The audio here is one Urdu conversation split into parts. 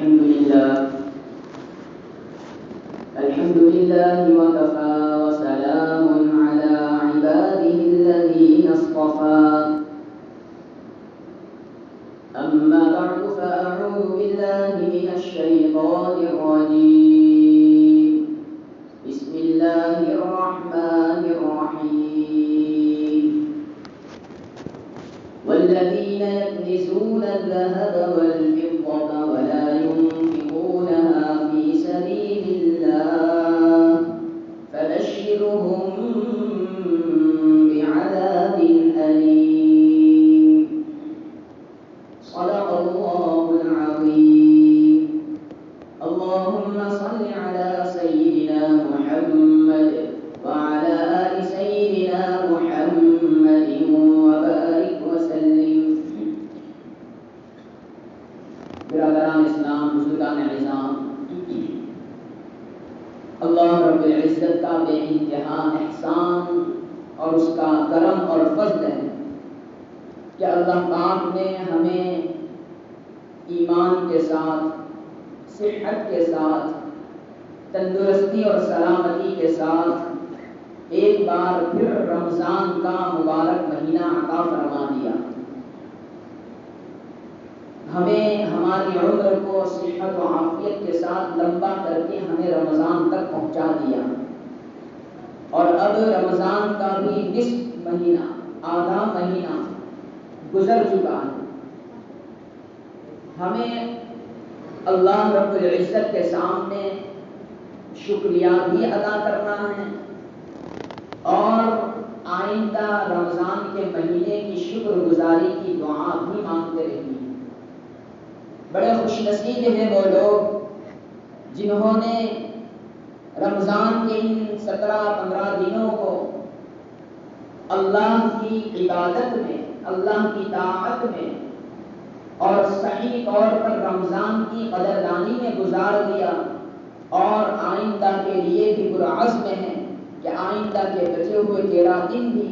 الحمد لله وكفى وسلام على عباده الذين اصطفى أما بعد فأعوذ بالله من الشيطان الرجيم بسم الله الرحمن الرحيم والذين يكنزون الذهب والفضة ولا ينفقونها في سبيل الله فبشرهم بعذاب أليم صدق الله العظيم اللهم صل على سيدنا محمد وعلى آل سيدنا محمد وبارك وسلم برادران اسلام بزرگان اعظام اللہ رب العزت کا بے انتہا احسان اور اس کا کرم اور فضل ہے کہ اللہ پاک نے ہمیں ایمان کے ساتھ صحت کے ساتھ تندرستی اور سلامتی کے ساتھ ایک بار پھر رمضان کا مبارک مہینہ عطا فرما دیا. ہمیں ہماری عمر کو صحت و عافیت کے ساتھ لمبا کر کے ہمیں رمضان تک پہنچا دیا اور اب رمضان کا بھی نصف مہینہ آدھا مہینہ گزر چکا ہے. ہمیں اللہ رب العزت کے سامنے شکریہ بھی ادا کرنا ہے اور آئندہ رمضان کے مہینے کی شکر گزاری کی دعا بھی مانگتے رہیے. بڑے خوش نصیب ہیں وہ لوگ جنہوں نے رمضان کے ان 17-15 دنوں کو اللہ کی عبادت میں، اللہ کی طاعت میں اور صحیح طور پر رمضان کی قدردانی میں گزار دیا اور آئندہ کے لیے بھی پرعزم ہیں کہ آئندہ کے بچے ہوئے 13 دن بھی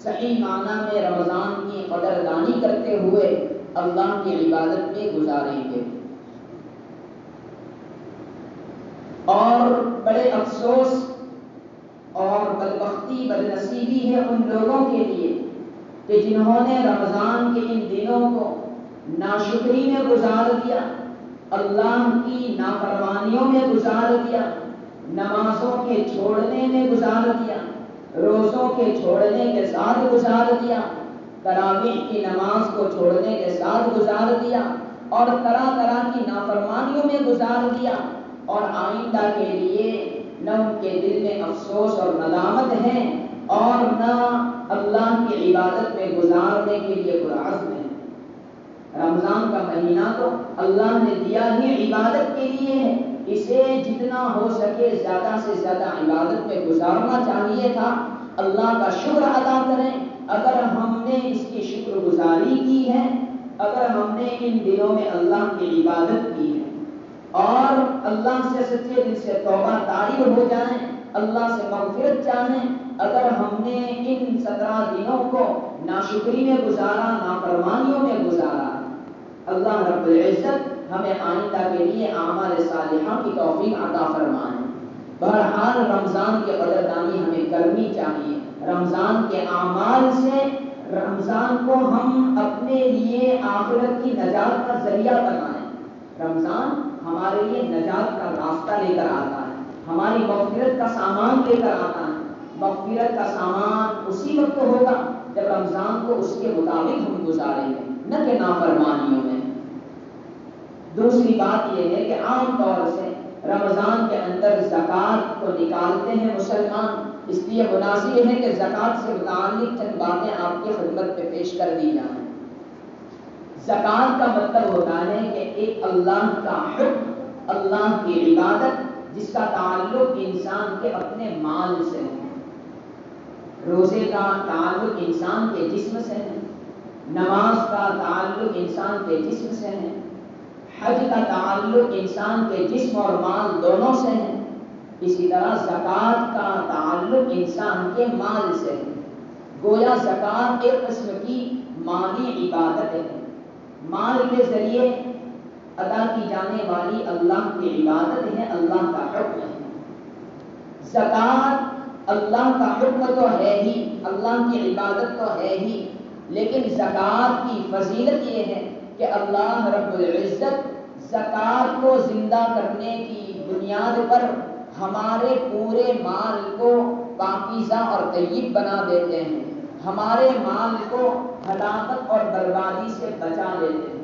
صحیح معنی میں رمضان کی قدردانی کرتے ہوئے اللہ کی عبادت میں گزاریں گے. اور بڑے افسوس اور بدبختی بدنصیبی ہے ان لوگوں کے لیے کہ جنہوں نے رمضان کے ان دنوں کو ناشکری میں گزار دیا، اللہ کی نافرمانیوں میں گزار دیا، نمازوں کے چھوڑنے میں گزار دیا، روزوں کے چھوڑنے کے ساتھ گزار دیا، تراویح کی نماز کو چھوڑنے کے ساتھ گزار دیا اور طرح طرح کی نافرمانیوں میں گزار دیا اور آئندہ کے لیے نہ ان کے دل میں افسوس اور ندامت ہے اور نہ اللہ کی عبادت میں گزارنے کے لیے پرعزم ہے. رمضان کا مہینہ تو اللہ نے دیا ہی عبادت کے لیے ہے، اسے جتنا ہو سکے زیادہ سے زیادہ عبادت میں گزارنا چاہیے تھا. اللہ کا شکر ادا کریں. اگر ہم نے اس کی شکر گزاری کی ہے، اگر ہم نے ان دنوں میں اللہ کی عبادت کی ہے اور اللہ سے سچے دل سے توبہ طائب ہو جائیں، اللہ سے مغفرت چاہیں، اگر ہم نے ان 17 دنوں کو ناشکری میں گزارا، نافرمانیوں میں گزارا، اللہ رب العزت ہمیں آئندہ کے لیے اعمال صالحہ کی توفیق عطا فرمائے. بہرحال رمضان کی قدردانی ہمیں کرنی چاہیے. رمضان کے اعمال سے رمضان کو ہم اپنے لیے آخرت کی نجات کا ذریعہ بنائیں. رمضان ہمارے لیے نجات کا راستہ لے کر آتا ہے، ہماری مغفرت کا سامان لے کر آتا ہے. مغفرت کا سامان اسی وقت ہوگا جب رمضان کو اس کے مطابق ہم گزاریں گے، نہ کہ نافرمانیوں میں. دوسری بات یہ ہے کہ عام طور سے رمضان کے اندر زکوٰۃ کو نکالتے ہیں مسلمان، اس لیے مناسب ہے کہ زکوٰۃ سے متعلق چند باتیں آپ کی خدمت پہ پیش کر دی جائیں. زکوٰۃ کا مطلب ہوتا ہے کہ ایک اللہ کا حکم، اللہ کی عبادت جس کا تعلق انسان کے اپنے مال سے ہے. روزے کا تعلق انسان کے جسم سے ہے، نماز کا تعلق انسان کے جسم سے ہے، حج کا تعلق انسان کے جسم اور مال دونوں سے ہے. اسی طرح زکوٰۃ کا تعلق انسان کے مال سے ہے. گویا زکوٰۃ ایک قسم کی مالی عبادت ہے. مال کے ذریعے ادا کی جانے والی اللہ کی عبادت ہے، اللہ کا حکم ہے۔ زکوٰۃ اللہ کا حکم تو ہے ہی، اللہ کی عبادت تو ہے ہی، لیکن زکوٰۃ کی فضیلت یہ ہے کہ اللہ رب العزت زکوٰۃ کو زندہ کرنے کی بنیاد پر ہمارے پورے مال کو پاکیزہ اور طیب بنا دیتے ہیں، ہمارے مال کو ہلاکت اور بربادی سے بچا لیتے ہیں۔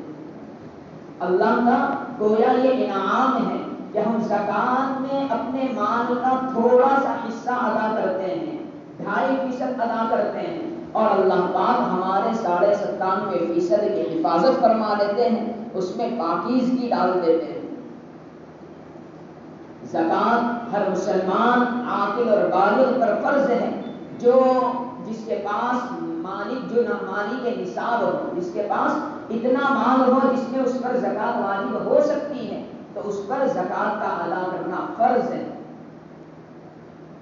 اللہ کا گویا یہ انعام ہے کہ ہم زکوٰۃ میں اپنے مال کا تھوڑا سا حصہ ادا کرتے ہیں، 2.5% ادا کرتے ہیں، اور اللہ پاک ہمارے 97.5% کی حفاظت فرما لیتے ہیں، اس میں پاکیزگی ڈال دیتے ہیں۔ زکوٰۃ ہر مسلمان عاقل اور بالغ پر فرض ہے، جس کے پاس مالک جو مالک نصاب ہو، جس کے پاس اتنا مال ہو جس میں اس پر زکوٰۃ واجب ہو سکتی ہے، تو اس پر زکوٰۃ کا ادا کرنا فرض ہے۔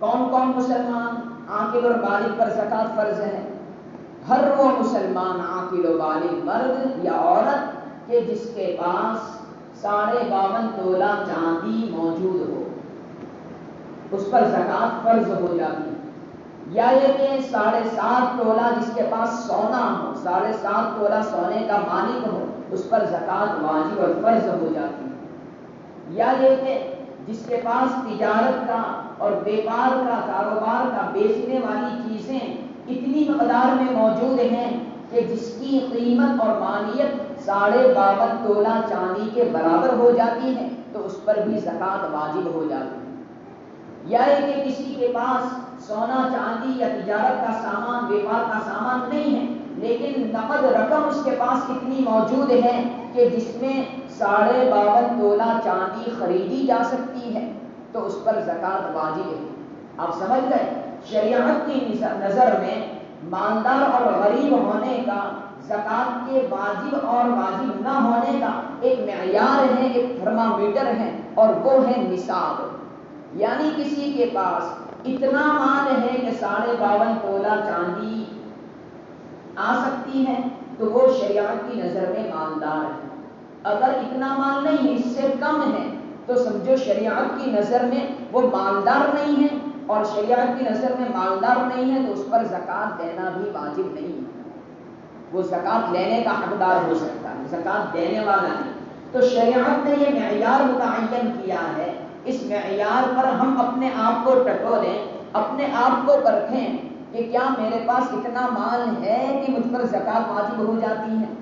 کون کون مسلمان عاقل اور بالغ پر زکوٰۃ فرض ہے؟ ہر وہ مسلمان عاقل و بالغ مرد یا عورت کہ جس کے پاس 52.5 تولہ چاندی موجود ہو، اس پر زکوٰۃ فرض ہو جاتی ہے۔ یا یہ کہ 7.5 تولہ جس کے پاس سونا ہو، 7.5 تولہ سونے کا مالک ہو، اس پر زکوٰۃ واجب اور فرض ہو جاتی ہے۔ یا یہ کہ جس کے پاس تجارت کا اور بیپار کا، کاروبار کا، بیچنے والی چیزیں اتنی مقدار میں موجود ہیں کہ جس کی قیمت اور مالیت 52.5 تولہ چاندی کے برابر ہو جاتی ہے، تو اس پر بھی زکوٰۃ واجب ہو جاتی ہے۔ یا یہ کہ کسی کے پاس سونا چاندی یا تجارت کا سامان، بیپار کا سامان نہیں ہے، لیکن نقد رقم اس کے پاس اتنی موجود ہے کہ جس میں 52.5 تولہ چاندی خریدی جا سکتی ہے، تو اس پر زکوٰۃ واجب ہے۔ آپ سمجھ گئے؟ شریعت کی نظر میں مالدار اور غریب ہونے کا، زکوٰۃ کے واجب اور واجب نہ ہونے کا ایک معیار ہے، ایک تھرمامیٹر ہے، اور وہ ہے نصاب۔ یعنی کسی کے پاس اتنا مال ہے کہ 52.5 تولہ چاندی آ سکتی ہے، تو وہ شریعت کی نظر میں مالدار ہے۔ اگر اتنا مال نہیں ہے، اس سے کم ہے، تو سمجھو شریعت کی نظر میں وہ مالدار نہیں ہے، اور شریعت کی نظر میں مالدار نہیں ہے تو اس پر زکوٰۃ دینا بھی واجب نہیں ہے۔ وہ زکوٰۃ لینے کا حقدار ہو سکتا ہے، زکوٰۃ دینے والا نہیں۔ تو شریعت نے یہ معیار متعین کیا ہے، اس معیار پر ہم اپنے آپ کو ٹٹولیں، اپنے آپ کو پرکھیں کہ کیا میرے پاس اتنا مال ہے کہ مجھ پر زکوٰۃ واجب ہو جاتی ہے۔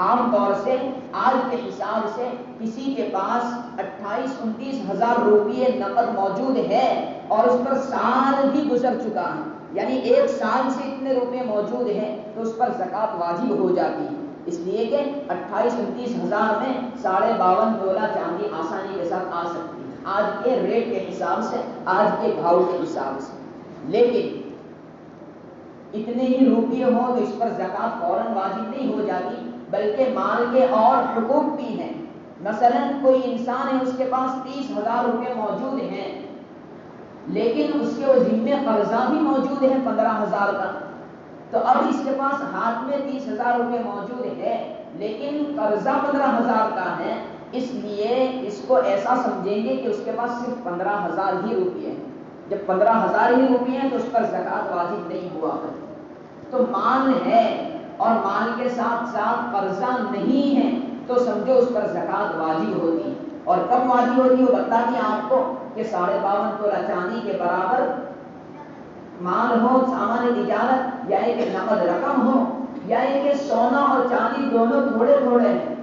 عام طور سے آج کے حساب سے کسی کے پاس 28-29 ہزار روپیے نقد موجود ہے اور اس پر سال بھی گزر چکا ہے، یعنی 1 سال سے اتنے روپے موجود ہیں، تو اس پر زکوٰۃ واجب ہو جاتی ہے، اس لیے کہ 28-29 ہزار میں 52.5 تولہ چاندی آسانی کے ساتھ آ سکتی ہے، آج کے ریٹ کے حساب سے، آج کے بھاؤ کے حساب سے۔ لیکن اتنے ہی روپیے ہوں تو اس پر زکوٰۃ فوراً واجب نہیں ہو جاتی، بلکہ مال کے اور حقوق بھی ہیں۔ مثلا کوئی انسان ہے، اس کے پاس 30,000 روپے موجود ہیں، لیکن اس کے ذمے قرضہ بھی موجود ہے 15,000 کا، تو اب اس کے پاس ہاتھ میں 30,000 روپے موجود ہے، لیکن قرضہ 15,000 کا ہے، اس لیے اس کو ایسا سمجھیں گے کہ اس کے پاس صرف 15,000 ہی روپے ہیں۔ جب 15,000 ہی روپے ہیں تو اس پر زکوٰۃ واجب نہیں ہوا کرتی۔ تو مال ہے اور مال کے ساتھ ساتھ قرضہ نہیں ہے تو سمجھو اس پر زکوٰۃ واجب ہوتی ہے۔ اور کب واجب ہوتی ہے وہ بتا دیا آپ کو کہ 52.5 تولہ چاندی کے برابر مال ہو، سامان تجارت، یا ایک نقد رقم ہو، یا ایک سونا اور چاندی دونوں تھوڑے تھوڑے ہیں،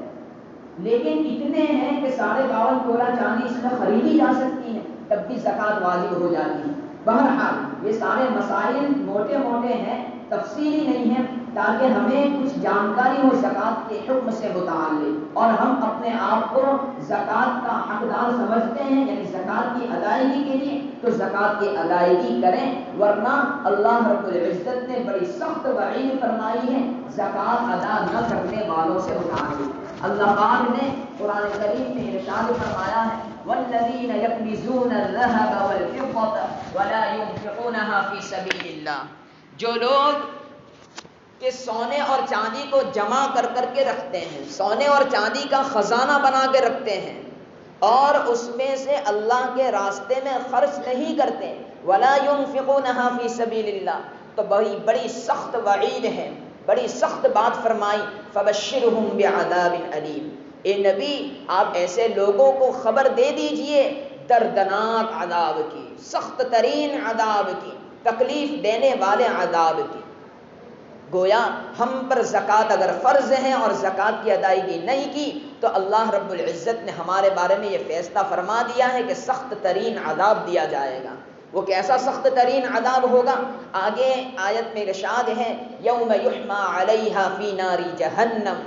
لیکن اتنے ہیں کہ 52.5 تولہ چاندی اس میں خریدی جا سکتی ہے، تب بھی زکوٰۃ واجب ہو جاتی ہے۔ بہرحال یہ سارے مسائل موٹے موٹے ہیں، تفصیلی نہیں ہیں، تاکہ ہمیں کچھ جانکاری ہو زکوٰۃ کے حکم سے متعلق، اور ہم اپنے آپ کو زکوٰۃ کا حقدار سمجھتے ہیں، یعنی زکوٰۃ کی ادائیگی کے لیے تو زکوٰۃ کی ادائیگی کریں، ورنہ اللہ رب العزت نے بڑی سخت وعید فرمائی ہے زکوٰۃ ادا نہ کرنے والوں سے متعلق۔ اللہ پاک نے قرآن کریم میں ارشاد فرمایا ہے والذین یکنزون الذھب والفضة ولا ينفقونها فی سبیل اللہ، جو لوگ کہ سونے اور چاندی کو جمع کر کر کے رکھتے ہیں، سونے اور چاندی کا خزانہ بنا کے رکھتے ہیں اور اس میں سے اللہ کے راستے میں خرچ نہیں کرتے، ولا ينفقونها فی سبیل اللہ، تو بڑی سخت وعید ہے، بڑی سخت بات فرمائی، فبشرهم بعذاب علیم، اے نبی آپ ایسے لوگوں کو خبر دے دیجئے دردناک عذاب کی، سخت ترین عذاب کی، تکلیف دینے والے عذاب کی۔ گویا ہم پر زکوٰۃ اگر فرض ہیں اور زکوٰۃ کی ادائیگی نہیں کی تو اللہ رب العزت نے ہمارے بارے میں یہ فیصلہ فرما دیا ہے کہ سخت ترین عذاب دیا جائے گا۔ وہ کیسا سخت ترین عذاب ہوگا؟ آگے آیت میں ارشاد ہے یوم یحمى علیہا فی نار جہنم،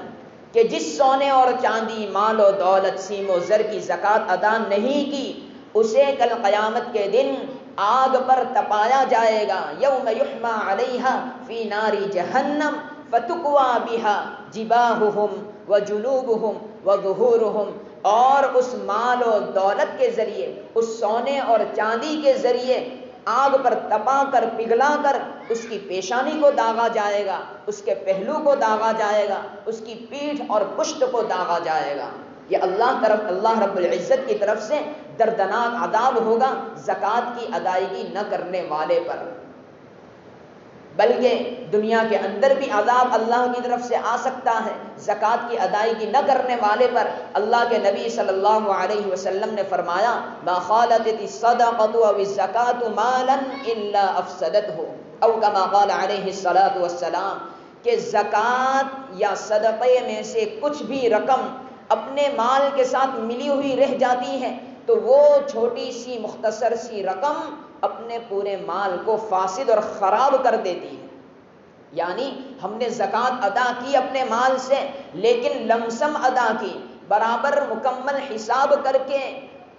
کہ جس سونے اور چاندی، مال و دولت، سیم و زر کی زکوٰۃ ادا نہیں کی اسے کل قیامت کے دن آگ پر تپایا جائے گا۔ یوم یحمى علیہا فی نار جہنم فتکوی بہا جباہہم وجنوبہم وظہورہم، اور اس مال و دولت کے ذریعے، اس سونے اور چاندی کے ذریعے آگ پر تپا کر پگھلا کر اس کی پیشانی کو داغا جائے گا، اس کے پہلو کو داغا جائے گا، اس کی پیٹھ اور پشت کو داغا جائے گا۔ یہ اللہ رب العزت کی طرف سے دردناک عذاب ہوگا زکوٰۃ کی ادائیگی نہ کرنے والے پر۔ بلکہ دنیا کے اندر بھی عذاب اللہ کی طرف سے آ سکتا ہے زکوٰۃ کی ادائیگی نہ کرنے والے پر۔ اللہ کے نبی صلی اللہ علیہ وسلم نے فرمایا ما خالت الصدقۃ او الزکوٰۃ مالا الا افسدته، او کما قال علیہ الصلاۃ والسلام، کہ زکوٰۃ یا صدقے میں سے کچھ بھی رقم اپنے مال کے ساتھ ملی ہوئی رہ جاتی ہے تو وہ چھوٹی سی مختصر سی رقم اپنے پورے مال کو فاسد اور خراب کر دیتی ہے۔ یعنی ہم نے زکوٰۃ ادا کی اپنے مال سے لیکن لمسم ادا کی، برابر مکمل حساب کر کے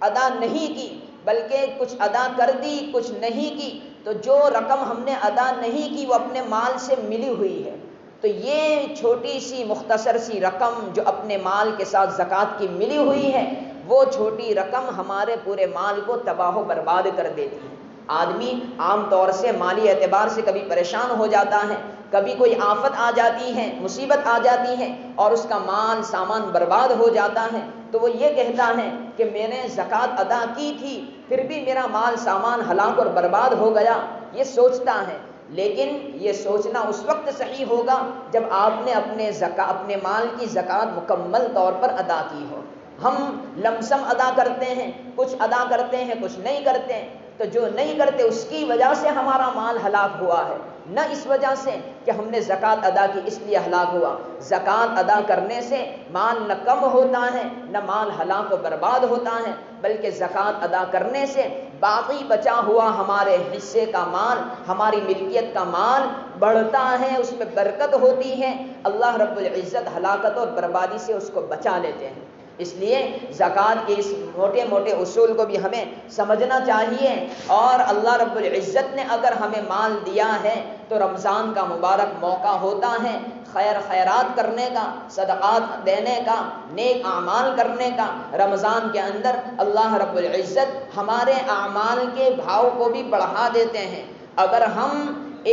ادا نہیں کی، بلکہ کچھ ادا کر دی کچھ نہیں کی، تو جو رقم ہم نے ادا نہیں کی وہ اپنے مال سے ملی ہوئی ہے، تو یہ چھوٹی سی مختصر سی رقم جو اپنے مال کے ساتھ زکوٰۃ کی ملی ہوئی ہے، وہ چھوٹی رقم ہمارے پورے مال کو تباہ و برباد کر دیتی ہے۔ آدمی عام طور سے مالی اعتبار سے کبھی پریشان ہو جاتا ہے، کبھی کوئی آفت آ جاتی ہے، مصیبت آ جاتی ہے اور اس کا مال سامان برباد ہو جاتا ہے، تو وہ یہ کہتا ہے کہ میں نے زکوٰۃ ادا کی تھی پھر بھی میرا مال سامان ہلاک اور برباد ہو گیا، یہ سوچتا ہے۔ لیکن یہ سوچنا اس وقت صحیح ہوگا جب آپ نے اپنے مال کی زکوٰۃ مکمل طور پر ادا کی ہو۔ ہم لمسم ادا کرتے ہیں، کچھ ادا کرتے ہیں کچھ نہیں کرتے، تو جو نہیں کرتے اس کی وجہ سے ہمارا مال ہلاک ہوا ہے، نہ اس وجہ سے کہ ہم نے زکوٰۃ ادا کی اس لیے ہلاک ہوا۔ زکوٰۃ ادا کرنے سے مال نہ کم ہوتا ہے نہ مال ہلاک و برباد ہوتا ہے، بلکہ زکوٰۃ ادا کرنے سے باقی بچا ہوا ہمارے حصے کا مال، ہماری ملکیت کا مال بڑھتا ہے، اس میں برکت ہوتی ہے، اللہ رب العزت ہلاکت اور بربادی سے اس کو بچا لیتے ہیں۔ اس لیے زکوٰۃ کے اس موٹے موٹے اصول کو بھی ہمیں سمجھنا چاہیے، اور اللہ رب العزت نے اگر ہمیں مال دیا ہے تو رمضان کا مبارک موقع ہوتا ہے خیرات کرنے کا، صدقات دینے کا، نیک اعمال کرنے کا۔ رمضان کے اندر اللہ رب العزت ہمارے اعمال کے بھاؤ کو بھی بڑھا دیتے ہیں۔ اگر ہم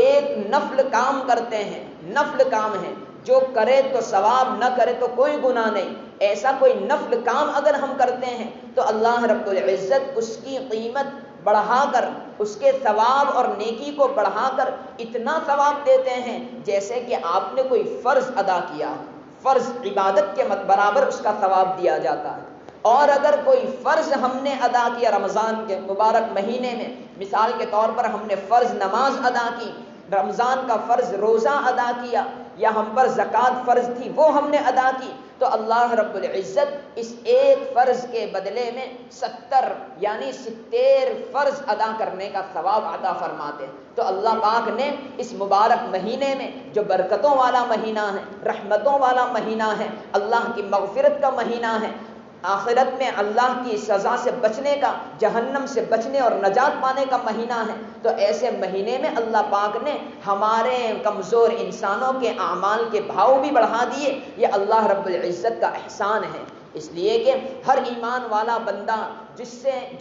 ایک نفل کام کرتے ہیں، نفل کام ہے جو کرے تو ثواب، نہ کرے تو کوئی گناہ نہیں، ایسا کوئی نفل کام اگر ہم کرتے ہیں تو اللہ رب العزت اس کی قیمت بڑھا کر، اس کے ثواب اور نیکی کو بڑھا کر اتنا ثواب دیتے ہیں جیسے کہ آپ نے کوئی فرض ادا کیا، فرض عبادت کے برابر اس کا ثواب دیا جاتا ہے۔ اور اگر کوئی فرض ہم نے ادا کیا رمضان کے مبارک مہینے میں، مثال کے طور پر ہم نے فرض نماز ادا کی، رمضان کا فرض روزہ ادا کیا، یا ہم پر زکوٰۃ فرض تھی وہ ہم نے ادا کی، تو اللہ رب العزت اس ایک فرض کے بدلے میں 70 یعنی 70 فرض ادا کرنے کا ثواب عطا فرماتے ہیں۔ تو اللہ پاک نے اس مبارک مہینے میں جو برکتوں والا مہینہ ہے، رحمتوں والا مہینہ ہے، اللہ کی مغفرت کا مہینہ ہے، آخرت میں اللہ کی سزا سے بچنے کا، جہنم سے بچنے اور نجات پانے کا مہینہ ہے، تو ایسے مہینے میں اللہ پاک نے ہمارے کمزور انسانوں کے اعمال کے بھاؤ بھی بڑھا دیے۔ یہ اللہ رب العزت کا احسان ہے۔ اس لیے کہ ہر ایمان والا بندہ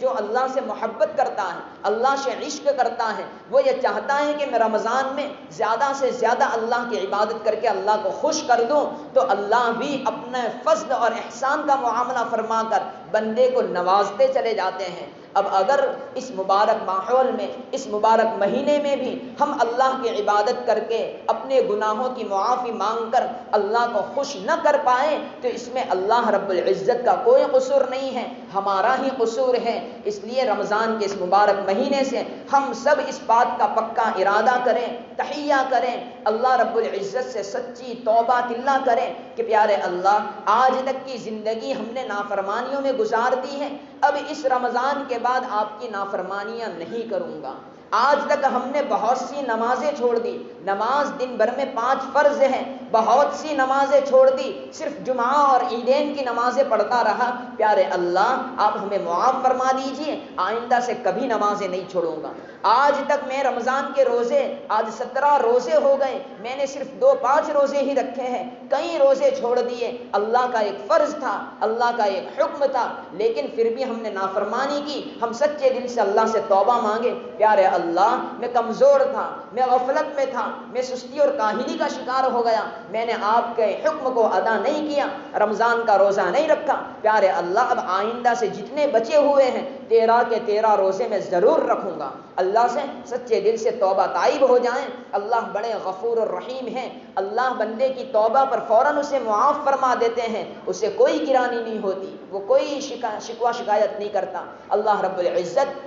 جو اللہ سے محبت کرتا ہے، اللہ سے عشق کرتا ہے، وہ یہ چاہتا ہے کہ میں رمضان میں زیادہ سے زیادہ اللہ کی عبادت کر کے اللہ کو خوش کر دوں، تو اللہ بھی اپنے فضل اور احسان کا معاملہ فرما کر بندے کو نوازتے چلے جاتے ہیں۔ اب اگر اس مبارک ماحول میں، اس مبارک مہینے میں بھی ہم اللہ کی عبادت کر کے اپنے گناہوں کی معافی مانگ کر اللہ کو خوش نہ کر پائے تو اس میں اللہ رب العزت کا کوئی قصور نہیں ہے، ہمارا ہی قصور ہے۔ اس لیے رمضان کے اس مبارک مہینے سے ہم سب اس بات کا پکا ارادہ کریں، تحیہ کریں، اللہ رب العزت سے سچی توبہ تلہ کریں کہ پیارے اللہ، آج تک کی زندگی ہم نے نافرمانیوں میں گزار دی ہے، اب اس رمضان کے بعد آپ کی نافرمانیاں نہیں کروں گا۔ آج تک ہم نے بہت سی نمازیں چھوڑ دی، نماز دن بھر میں 5 فرض ہیں، بہت سی نمازیں چھوڑ دی، صرف جمعہ اور عیدین کی نمازیں پڑھتا رہا، پیارے اللہ آپ ہمیں معاف فرما دیجئے، آئندہ سے کبھی نمازیں نہیں چھوڑوں گا۔ آج تک میں رمضان کے روزے، آج 17 روزے ہو گئے، میں نے صرف 2-5 روزے ہی رکھے ہیں، کئی روزے چھوڑ دیے، اللہ کا ایک فرض تھا، اللہ کا ایک حکم تھا، لیکن پھر بھی ہم نے نافرمانی کی، ہم سچے دل سے اللہ سے توبہ مانگے، پیارے اللہ میں کمزور تھا، میں غفلت میں تھا، میں سستی اور کاہلی کا شکار ہو گیا، میں نے آپ کے حکم کو ادا نہیں کیا، رمضان کا روزہ نہیں رکھا، پیارے اللہ اب آئندہ سے جتنے بچے ہوئے ہیں 13 کے 13 روزے میں ضرور رکھوں گا۔ اللہ سے سچے دل سے توبہ طائب ہو جائیں، اللہ بڑے غفور الرحیم ہیں، اللہ بندے کی توبہ پر فوراً اسے معاف فرما دیتے ہیں، اسے کوئی گرانی نہیں ہوتی، وہ کوئی شکوہ شکایت نہیں کرتا۔ اللہ رب العزت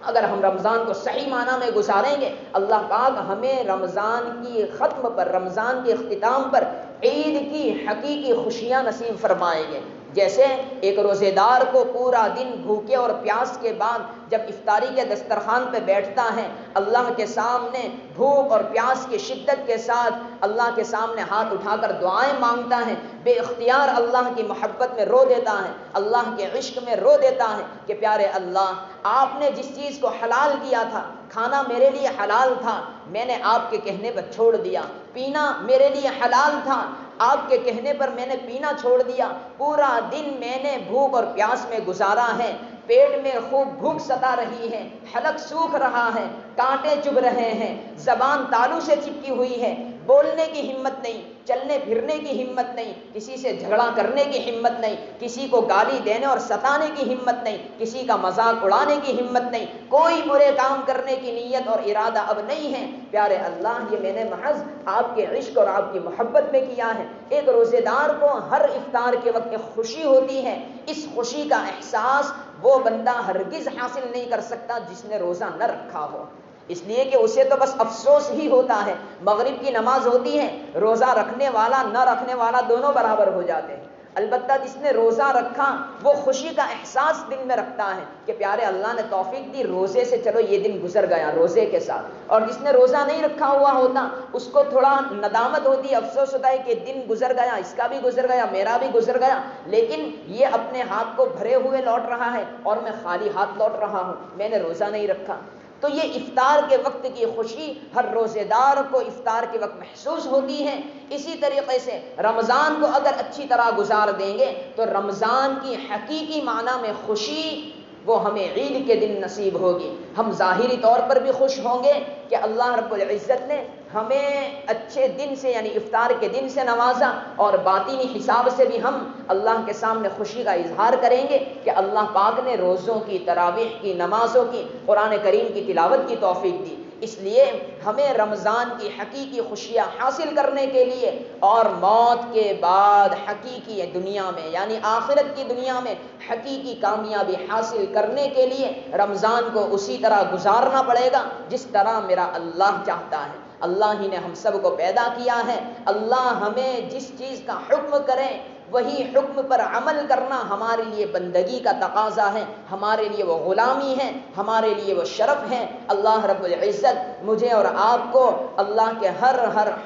اگر ہم رمضان کو صحیح معنی میں گزاریں گے، اللہ پاک ہمیں رمضان کی ختم پر، رمضان کے اختتام پر عید کی حقیقی خوشیاں نصیب فرمائیں گے۔ جیسے ایک روزے دار کو پورا دن بھوکے اور پیاس کے بعد جب افطاری کے دسترخوان پہ بیٹھتا ہے، اللہ کے سامنے بھوک اور پیاس کی شدت کے ساتھ اللہ کے سامنے ہاتھ اٹھا کر دعائیں مانگتا ہے، بے اختیار اللہ کی محبت میں رو دیتا ہے، اللہ کے عشق میں رو دیتا ہے کہ پیارے اللہ آپ نے جس چیز کو حلال کیا تھا، کھانا میرے لیے حلال تھا، میں نے آپ کے کہنے پر چھوڑ دیا، پینا میرے لیے حلال تھا، آپ کے کہنے پر میں نے پینا چھوڑ دیا، پورا دن میں نے بھوک اور پیاس میں گزارا ہے، پیٹ میں خوب بھوک ستا رہی ہے، حلق سوکھ رہا ہے، کانٹے چبھ رہے ہیں، زبان تالو سے چپکی ہوئی ہے، بولنے کی ہمت نہیں، چلنے پھرنے کی ہمت نہیں، کسی سے جھگڑا کرنے کی ہمت نہیں، کسی کو گالی دینے اور ستانے کی ہمت نہیں، کسی کا مذاق اڑانے کی ہمت نہیں، کوئی برے کام کرنے کی نیت اور ارادہ اب نہیں ہے، پیارے اللہ یہ میں نے محض آپ کے عشق اور آپ کی محبت میں کیا ہے۔ ایک روزے دار کو ہر افطار کے وقت ایک خوشی ہوتی ہے، اس خوشی کا احساس وہ بندہ ہرگز حاصل نہیں کر سکتا جس نے روزہ نہ رکھا ہو، اس لیے کہ اسے تو بس افسوس ہی ہوتا ہے۔ مغرب کی نماز ہوتی ہے، روزہ رکھنے والا نہ رکھنے والا دونوں برابر ہو جاتے ہیں، البتہ جس نے روزہ رکھا وہ خوشی کا احساس دل میں رکھتا ہے کہ پیارے اللہ نے توفیق دی، روزے سے چلو یہ دن گزر گیا روزے کے ساتھ، اور جس نے روزہ نہیں رکھا ہوا ہوتا اس کو تھوڑا ندامت ہوتی ہے، افسوس ہوتا ہے کہ دن گزر گیا، اس کا بھی گزر گیا، میرا بھی گزر گیا، لیکن یہ اپنے ہاتھ کو بھرے ہوئے لوٹ رہا ہے اور میں خالی ہاتھ لوٹ رہا ہوں، میں نے روزہ نہیں رکھا۔ تو یہ افطار کے وقت کی خوشی ہر روزے دار کو افطار کے وقت محسوس ہوتی ہے۔ اسی طریقے سے رمضان کو اگر اچھی طرح گزار دیں گے تو رمضان کی حقیقی معنی میں خوشی وہ ہمیں عید کے دن نصیب ہوگی، ہم ظاہری طور پر بھی خوش ہوں گے کہ اللہ رب العزت نے ہمیں اچھے دن سے یعنی افطار کے دن سے نوازا، اور باطنی حساب سے بھی ہم اللہ کے سامنے خوشی کا اظہار کریں گے کہ اللہ پاک نے روزوں کی، تراویح کی، نمازوں کی، قرآن کریم کی تلاوت کی توفیق دی۔ اس لیے ہمیں رمضان کی حقیقی خوشیاں حاصل کرنے کے لیے اور موت کے بعد حقیقی دنیا میں یعنی آخرت کی دنیا میں حقیقی کامیابی حاصل کرنے کے لیے رمضان کو اسی طرح گزارنا پڑے گا جس طرح میرا اللہ چاہتا ہے۔ اللہ ہی نے ہم سب کو پیدا کیا ہے، اللہ ہمیں جس چیز کا حکم کرے وہی حکم پر عمل کرنا ہمارے لیے بندگی کا تقاضا ہے، ہمارے لیے وہ غلامی ہے، ہمارے لیے وہ شرف ہے۔ اللہ رب العزت مجھے اور آپ کو اللہ کے ہر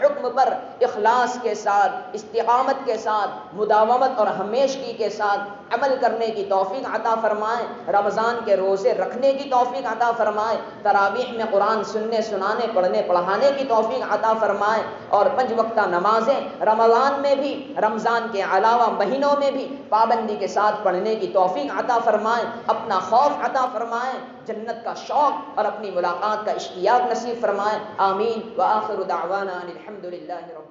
حکم پر اخلاص کے ساتھ، استقامت کے ساتھ، مداومت اور ہمیشگی کے ساتھ عمل کرنے کی توفیق عطا فرمائے، رمضان کے روزے رکھنے کی توفیق عطا فرمائے، تراویح میں قرآن سننے، سنانے، پڑھنے، پڑھانے کی توفیق عطا فرمائے، اور 5 وقتہ نمازیں رمضان میں بھی، رمضان کے علاوہ مہینوں میں بھی پابندی کے ساتھ پڑھنے کی توفیق عطا فرمائے، اپنا خوف عطا فرمائے، جنت کا شوق اور اپنی ملاقات کا اشتیاق نصیب فرمائے، آمین۔ وآخر دعوانا ان الحمد للہ رب